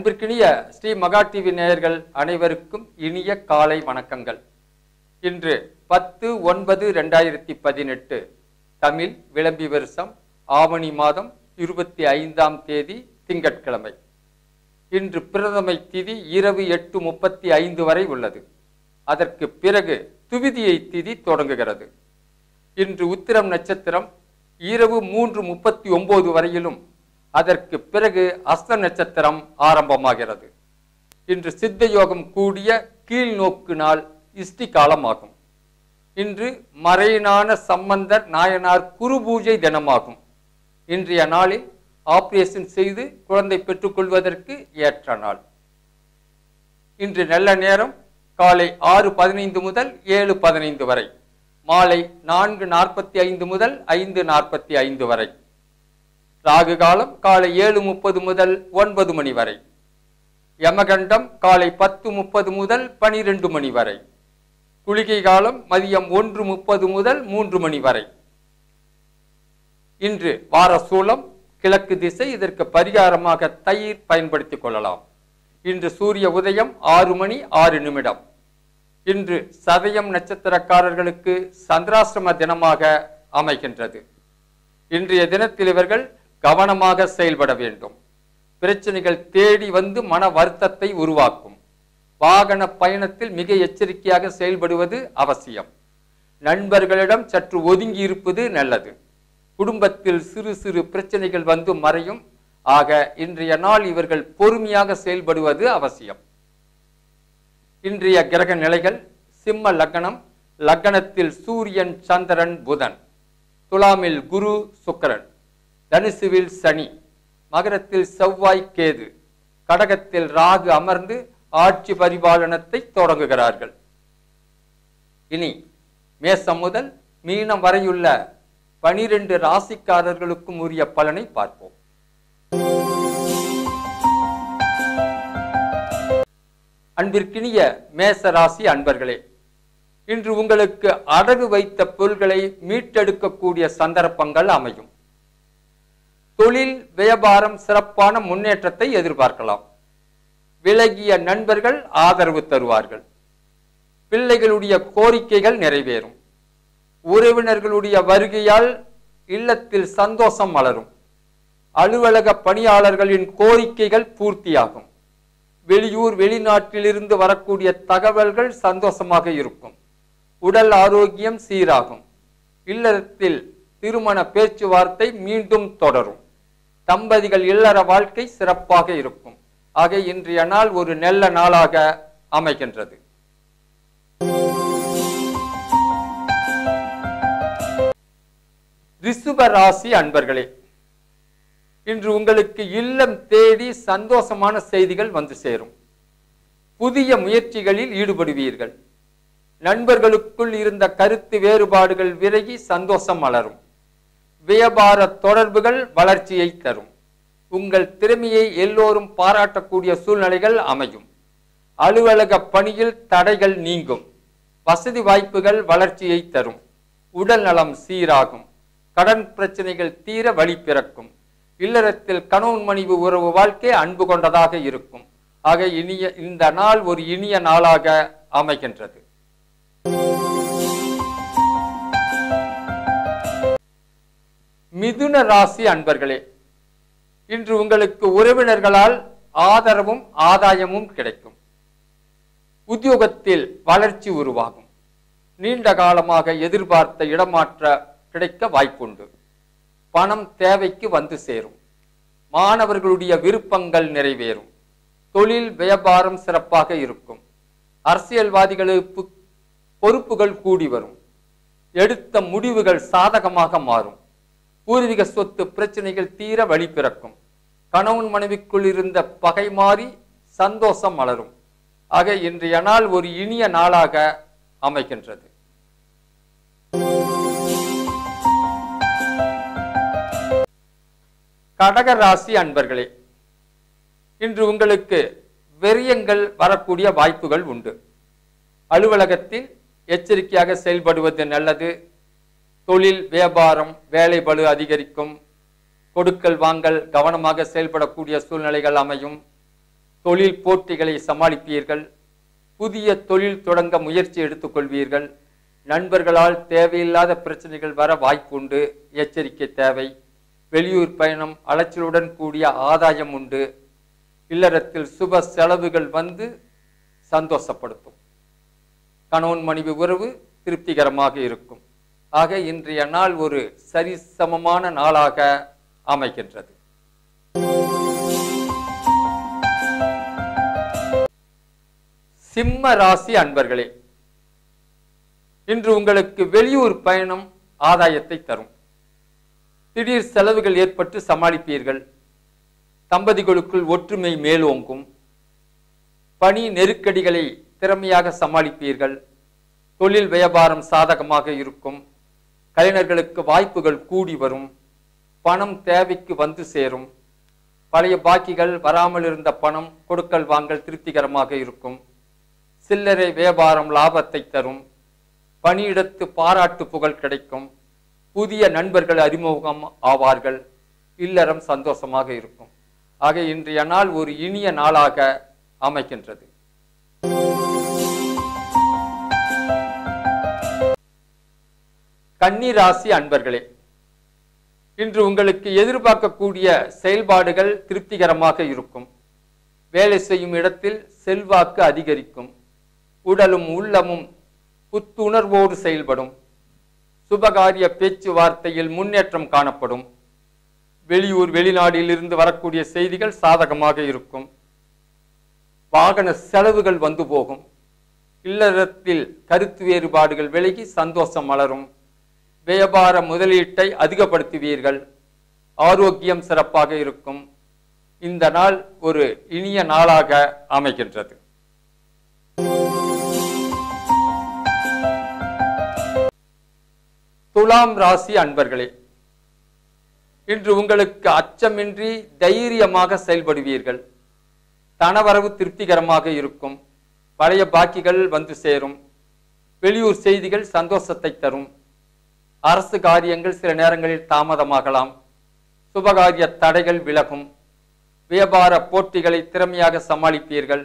அன்பிற்கினிய ஸ்ரீ மகா டிவி நேயர்கள் அனைவருக்கும் இனிய காலை வணக்கங்கள். இன்று 10/9/2018 தமிழ் விளம்பி வருஷம் ஆவணி மாதம் 25ஆம் தேதி திங்கட்கிழமை. இன்று பிரதமை திதி இரவு 8:35 வரை உள்ளது. அதற்கு பிறகு துவிதியை திதி தொடங்குகிறது. இன்று உத்திரம் நட்சத்திரம் இரவு 3:39 வரையிலும் அதற்கு பிறகு அஸ்த நட்சத்திரம் ஆரம்பமாகிறது. இன்று சித்த யோகம் கூடிய கீழ் நோக்கு நாள் இஷ்டி காலமாகும். இன்று மறையினான சம்பந்தர் நாயனார் குரு பூஜை தினமாகும். இன்றைய நாளில் ஆபரேஷன் செய்து குழந்தை பெற்றுக்கொள்வதற்கு ஏற்ற நாள். இன்று நல்ல நேரம் காலை 6:15 முதல் 7:15 வரை, மாலை 4:45 முதல் 5:45 வரை. ராகு காலம் காலை 7:30 முதல் 9 மணி வரை. யமகண்டம் காலை 10:30 முதல் 12 மணி வரை. குளிகை காலம் மதியம் 1:30 முதல் 3 மணி வரை. இன்று வார சூலம் கிழக்கு திசை. இதற்கு பரிகாரமாக தயிர் பயன்படுத்திக் கொள்ளலாம். இன்று சூரிய உதயம் 6:06. இன்று சதயம் நட்சத்திரக்காரர்களுக்கு சந்திராசிரம தினமாக அமைகின்றது. இன்றைய தினத்தில் இவர்கள் கவனமாக செயல்பட வேண்டும். பிரச்சனைகள் தேடி வந்து மன வருத்தத்தை உருவாக்கும். வாகன பயணத்தில் மிக எச்சரிக்கையாக செயல்படுவது அவசியம். நண்பர்களிடம் சற்று ஒதுங்கி இருப்பது நல்லது. குடும்பத்தில் சிறு சிறு பிரச்சனைகள் வந்து மறையும். ஆக இன்றைய நாள் இவர்கள் பொறுமையாக செயல்படுவது அவசியம். இன்றைய கிரக நிலைகள்: சிம்ம லக்னம், லக்னத்தில் சூரியன், சந்திரன், புதன். துலாமில் குரு, சுக்கிரன். தனுசுவில் சனி. மகரத்தில் செவ்வாய், கேது. கடகத்தில் ராகு அமர்ந்து ஆட்சி பரிபாலனத்தை தொடங்குகிறார்கள். இனி மேசம் முதல் மீனம் வரையுள்ள 12 ராசிக்காரர்களுக்கும் உரிய பலனை பார்ப்போம். அன்பிற்கினிய மேச ராசி அன்பர்களே, இன்று உங்களுக்கு அடகு வைத்த பொருள்களை மீட்டெடுக்கக்கூடிய சந்தர்ப்பங்கள் அமையும். தொழில் வியாபாரம் சிறப்பான முன்னேற்றத்தை எதிர்பார்க்கலாம். விலகிய நண்பர்கள் ஆதரவு தருவார்கள். பிள்ளைகளுடைய கோரிக்கைகள் நிறைவேறும். உறவினர்களுடைய வருகையால் இல்லத்தில் சந்தோஷம் மலரும். அலுவலக பணியாளர்களின் கோரிக்கைகள் பூர்த்தியாகும். வெளியூர் வெளிநாட்டிலிருந்து வரக்கூடிய தகவல்கள் சந்தோஷமாக இருக்கும். உடல் ஆரோக்கியம் சீராகும். இல்லத்தில் திருமண பேச்சுவார்த்தை மீண்டும் தொடரும். தம்பதிகள் இல்லற வாழ்க்கை சிறப்பாக இருக்கும். ஆக இன்றைய நாள் ஒரு நல்ல நாளாக அமைகின்றது. ரிஷப ராசி அன்பர்களே, இன்று உங்களுக்கு இல்லம் தேடி சந்தோஷமான செய்திகள் வந்து சேரும். புதிய முயற்சிகளில் ஈடுபடுவீர்கள். நண்பர்களுக்குள் இருந்த கருத்து வேறுபாடுகள் விலகி சந்தோஷம் மலரும். வியாபார தொடர்புகள் வளர்ச்சியை தரும். உங்கள் திறமையை எல்லோரும் பாராட்டக்கூடிய சூழ்நிலைகள் அமையும். அலுவலக பணியில் தடைகள் நீங்கும். வசதி வாய்ப்புகள் வளர்ச்சியை தரும். உடல் நலம் சீராகும். கடன் பிரச்சனைகள் தீர வழி பிறக்கும். இல்லறத்தில் கணவன் மனைவி உறவு வாழ்க்கை அன்பு கொண்டதாக இருக்கும். ஆக இந்த நாள் ஒரு இனிய நாளாக அமைகின்றது. மிதுன ராசி அன்பர்களே, இன்று உங்களுக்கு உறவினர்களால் ஆதரவும் ஆதாயமும் கிடைக்கும். உத்தியோகத்தில் வளர்ச்சி உருவாகும். நீண்ட காலமாக எதிர்பார்த்த இடமாற்ற கிடைக்க வாய்ப்புண்டு. பணம் தேவைக்கு வந்து சேரும். மாணவர்களுடைய விருப்பங்கள் நிறைவேறும். தொழில் வியாபாரம் சிறப்பாக இருக்கும். அரசியல்வாதிகளுக்கு பொறுப்புகள் கூடி வரும். எடுத்த முடிவுகள் சாதகமாக மாறும். பூர்வீக சொத்து பிரச்சனைகள் தீர வழி பிறக்கும். கணவன் மனைவிக்குள் இருந்த பகை மாறி சந்தோஷம் மலரும். ஆக இன்றைய நாள் ஒரு இனிய நாளாக அமைகின்றது. கடக ராசி அன்பர்களே, இன்று உங்களுக்கு வெறியங்கள் வரக்கூடிய வாய்ப்புகள் உண்டு. அலுவலகத்தில் எச்சரிக்கையாக செயல்படுவது நல்லது. தொழில் வியாபாரம் வேலை பளு அதிகரிக்கும். கொடுக்கல் வாங்கல் கவனமாக செயல்படக்கூடிய சூழ்நிலைகள் அமையும். தொழில் போட்டிகளை சமாளிப்பீர்கள். புதிய தொழில் தொடங்க முயற்சி எடுத்துக்கொள்வீர்கள். நண்பர்களால் தேவையில்லாத பிரச்சனைகள் வர வாய்ப்புண்டு, எச்சரிக்கை தேவை. வெளியூர் பயணம், அலைச்சலுடன் கூடிய ஆதாயம் உண்டு. இல்லறத்தில் சுப செலவுகள் வந்து சந்தோஷப்படுத்தும். கணவன் மனைவி உறவு திருப்திகரமாக இருக்கும். ஆக இன்றைய நாள் ஒரு சரிசமமான நாளாக அமைகின்றது. சிம்ம ராசி அன்பர்களே, இன்று உங்களுக்கு வெளியூர் பயணம் ஆதாயத்தை தரும். திடீர் செலவுகள் ஏற்பட்டு சமாளிப்பீர்கள். தம்பதிகளுக்குள் ஒற்றுமை மேலோங்கும். பணி நெருக்கடிகளை திறமையாக சமாளிப்பீர்கள். தொழில் வியாபாரம் சாதகமாக இருக்கும். கலைஞர்களுக்கு வாய்ப்புகள் கூடி வரும். பணம் தேவைக்கு வந்து சேரும். பழைய பாக்கிகள், வராமல் இருந்த பணம் கொடுக்கல் வாங்கல் திருப்திகரமாக இருக்கும். சில்லறை வியாபாரம் லாபத்தை தரும். பணியிடத்து பாராட்டு புகழ் கிடைக்கும். புதிய நண்பர்கள் அறிமுகம் ஆவார்கள். இல்லறம் சந்தோஷமாக இருக்கும். ஆக இன்றைய நாள் ஒரு இனிய நாளாக அமைகின்றது. கன்னி ராசி அன்பர்களே, இன்று உங்களுக்கு எதிர்பார்க்கக்கூடிய செயல்பாடுகள் திருப்திகரமாக இருக்கும். வேலை செய்யும் இடத்தில் செல்வாக்கு அதிகரிக்கும். உடலும் உள்ளமும் புத்துணர்வோடு செயல்படும். சுபகாரிய பேச்சுவார்த்தையில் முன்னேற்றம் காணப்படும். வெளியூர் வெளிநாட்டில் இருந்து வரக்கூடிய செய்திகள் சாதகமாக இருக்கும். வாகன செலவுகள் வந்து போகும். இல்லறத்தில் கருத்து வேறுபாடுகள் விலகி சந்தோஷம் மலரும். வியாபார முதலீட்டை அதிகப்படுத்துவீர்கள். ஆரோக்கியம் சிறப்பாக இருக்கும். இந்த நாள் ஒரு இனிய நாளாக அமைகின்றது. துலாம் ராசி அன்பர்களே, இன்று உங்களுக்கு அச்சமின்றி தைரியமாக செயல்படுவீர்கள். தனவரவு திருப்திகரமாக இருக்கும். பழைய பாக்கிகள் வந்து சேரும். வெளியூர் செய்திகள் சந்தோஷத்தை தரும். அரசு காரியங்கள் சில நேரங்களில் தாமதமாகலாம். சுபகாரிய தடைகள் விலகும். வியாபார போட்டிகளை திறமையாக சமாளிப்பீர்கள்.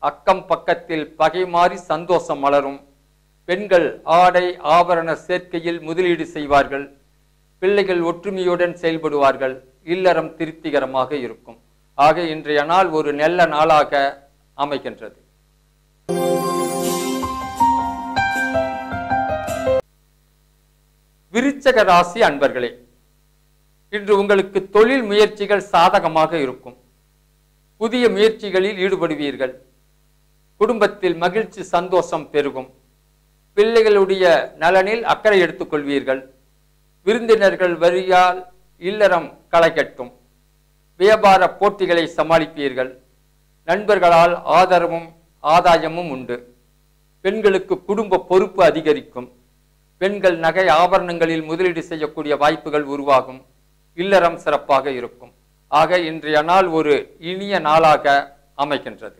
அக்கம் பக்கத்தில் பகை மாறி சந்தோஷம் மலரும். பெண்கள் ஆடை ஆபரண சேர்க்கையில் முதலீடு செய்வார்கள். பிள்ளைகள் ஒற்றுமையுடன் செயல்படுவார்கள். இல்லறம் திருப்திகரமாக இருக்கும். ஆக இன்றைய நாள் ஒரு நல்ல நாளாக அமைகின்றது. விருச்சக ராசி அன்பர்களே, இன்று உங்களுக்கு தொழில் முயற்சிகள் சாதகமாக இருக்கும். புதிய முயற்சிகளில் ஈடுபடுவீர்கள். குடும்பத்தில் மகிழ்ச்சி சந்தோஷம் பெருகும். பிள்ளைகளுடைய நலனில் அக்கறை எடுத்துக்கொள்வீர்கள். விருந்தினர்கள் வரியால் இல்லறம் களை கட்டும். வியாபார போட்டிகளை சமாளிப்பீர்கள். நண்பர்களால் ஆதரவும் ஆதாயமும் உண்டு. பெண்களுக்கு குடும்ப பொறுப்பு அதிகரிக்கும். பெண்கள் நகை ஆபரணங்களில் முதலீடு செய்யக்கூடிய வாய்ப்புகள் உருவாகும். இல்லறம் சிறப்பாக இருக்கும். ஆக இன்றைய நாள் ஒரு இனிய நாளாக அமைகின்றது.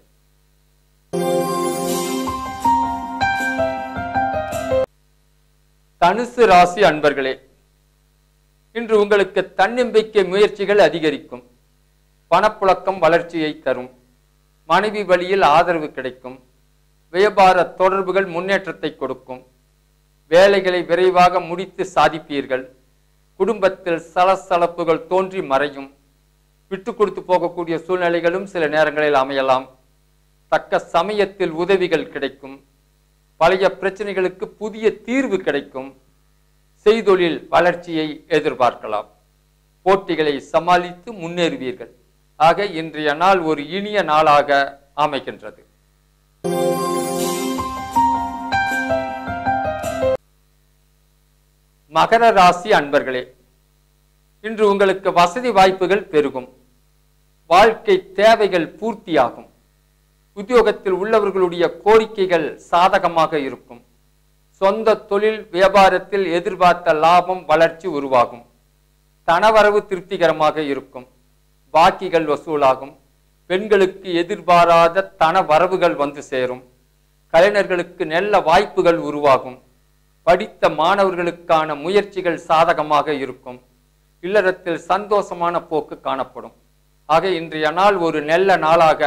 தனுசு ராசி அன்பர்களே, இன்று உங்களுக்கு தன்னம்பிக்கை முயற்சிகள் அதிகரிக்கும். பணப்புழக்கம் வளர்ச்சியை தரும். மனைவி வழியில் ஆதரவு கிடைக்கும். வியாபார தொடர்புகள் முன்னேற்றத்தை கொடுக்கும். வேலைகளை விரைவாக முடித்து சாதிப்பீர்கள். குடும்பத்தில் சலசலப்புகள் தோன்றி மறையும். விட்டு கொடுத்து போகக்கூடிய சூழ்நிலைகளும் சில நேரங்களில் அமையலாம். தக்க சமயத்தில் உதவிகள் கிடைக்கும். பழைய பிரச்சனைகளுக்கு புதிய தீர்வு கிடைக்கும். செய்தொழில் வளர்ச்சியை எதிர்பார்க்கலாம். போட்டிகளை சமாளித்து முன்னேறுவீர்கள். ஆக இன்றைய நாள் ஒரு இனிய நாளாக அமைகின்றது. மகர ராசி அன்பர்களே, இன்று உங்களுக்கு வசதி வாய்ப்புகள் பெருகும். வாழ்க்கை தேவைகள் பூர்த்தியாகும். உத்தியோகத்தில் உள்ளவர்களுடைய கோரிக்கைகள் சாதகமாக இருக்கும். சொந்த தொழில் வியாபாரத்தில் எதிர்பார்த்த லாபம் வளர்ச்சி உருவாகும். தனவரவு திருப்திகரமாக இருக்கும். பாக்கிகள் வசூலாகும். பெண்களுக்கு எதிர்பாராத தன வரவுகள் வந்து சேரும். கலைஞர்களுக்கு நல்ல வாய்ப்புகள் உருவாகும். படித்த மாணவர்களுக்கான முயற்சிகள் சாதகமாக இருக்கும். இல்லறத்தில் சந்தோஷமான போக்கு காணப்படும். ஆக இன்றைய நாள் ஒரு நல்ல நாளாக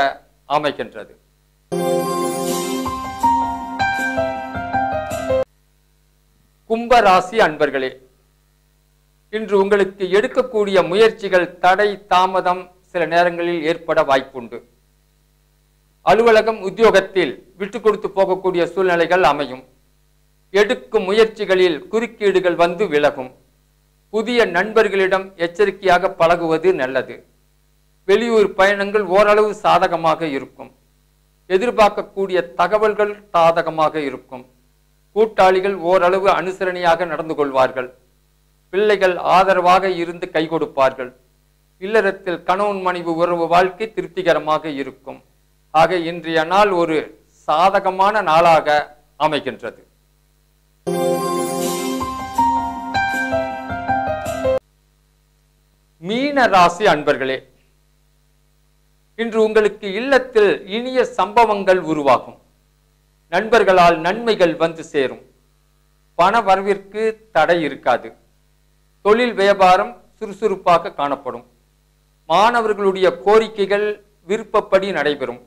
அமைகின்றது. கும்பராசி அன்பர்களே, இன்று உங்களுக்கு எடுக்கக்கூடிய முயற்சிகள் தடை தாமதம் சில நேரங்களில் ஏற்பட வாய்ப்புண்டு. அலுவலகம் உத்தியோகத்தில் விட்டு கொடுத்து போகக்கூடிய சூழ்நிலைகள் அமையும். எடுக்கும் முயற்சிகளில் குறுக்கீடுகள் வந்து விலகும். புதிய நண்பர்களிடம் எச்சரிக்கையாக பழகுவது நல்லது. வெளியூர் பயணங்கள் ஓரளவு சாதகமாக இருக்கும். எதிர்பார்க்கக்கூடிய தகவல்கள் சாதகமாக இருக்கும். கூட்டாளிகள் ஓரளவு அனுசரணையாக நடந்து கொள்வார்கள். பிள்ளைகள் ஆதரவாக இருந்து கை கொடுப்பார்கள். இல்லறத்தில் கணவன் மனைவி உறவு வாழ்க்கை திருப்திகரமாக இருக்கும். ஆக இன்றைய நாள் ஒரு சாதகமான நாளாக அமைகின்றது. மீன ராசி அன்பர்களே, இன்று உங்களுக்கு இல்லத்தில் இனிய சம்பவங்கள் உருவாகும். நண்பர்களால் நன்மைகள் வந்து சேரும். பண வரவிற்கு தடை இருக்காது. தொழில் வியாபாரம் சுறுசுறுப்பாக காணப்படும். மாணவர்களுடைய கோரிக்கைகள் விருப்பப்படி நடைபெறும்.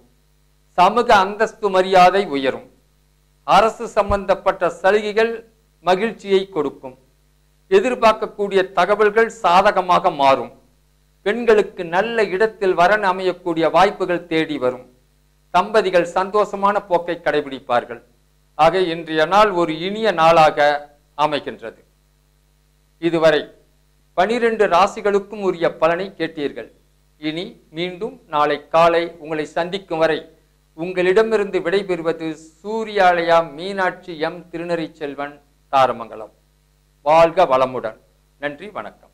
சமூக அந்தஸ்து மரியாதை உயரும். அரசு சம்பந்தப்பட்ட சலுகைகள் மகிழ்ச்சியை கொடுக்கும். எதிர்பார்க்கக்கூடிய தகவல்கள் சாதகமாக மாறும். பெண்களுக்கு நல்ல இடத்தில் வரன் அமையக்கூடிய வாய்ப்புகள் தேடி வரும். தம்பதிகள் சந்தோஷமான போக்கை கடைபிடிப்பார்கள். ஆக இன்றைய நாள் ஒரு இனிய நாளாக அமைகின்றது. இதுவரை 12 ராசிகளுக்கும் உரிய பலனை கேட்டீர்கள். இனி மீண்டும் நாளை காலை உங்களை சந்திக்கும் வரை உங்களிடமிருந்து விடைபெறுவது சூர்யாலயா மீனாட்சி எம் திருநெறி செல்வன், தாரமங்கலம். வாழ்க வளமுடன். நன்றி, வணக்கம்.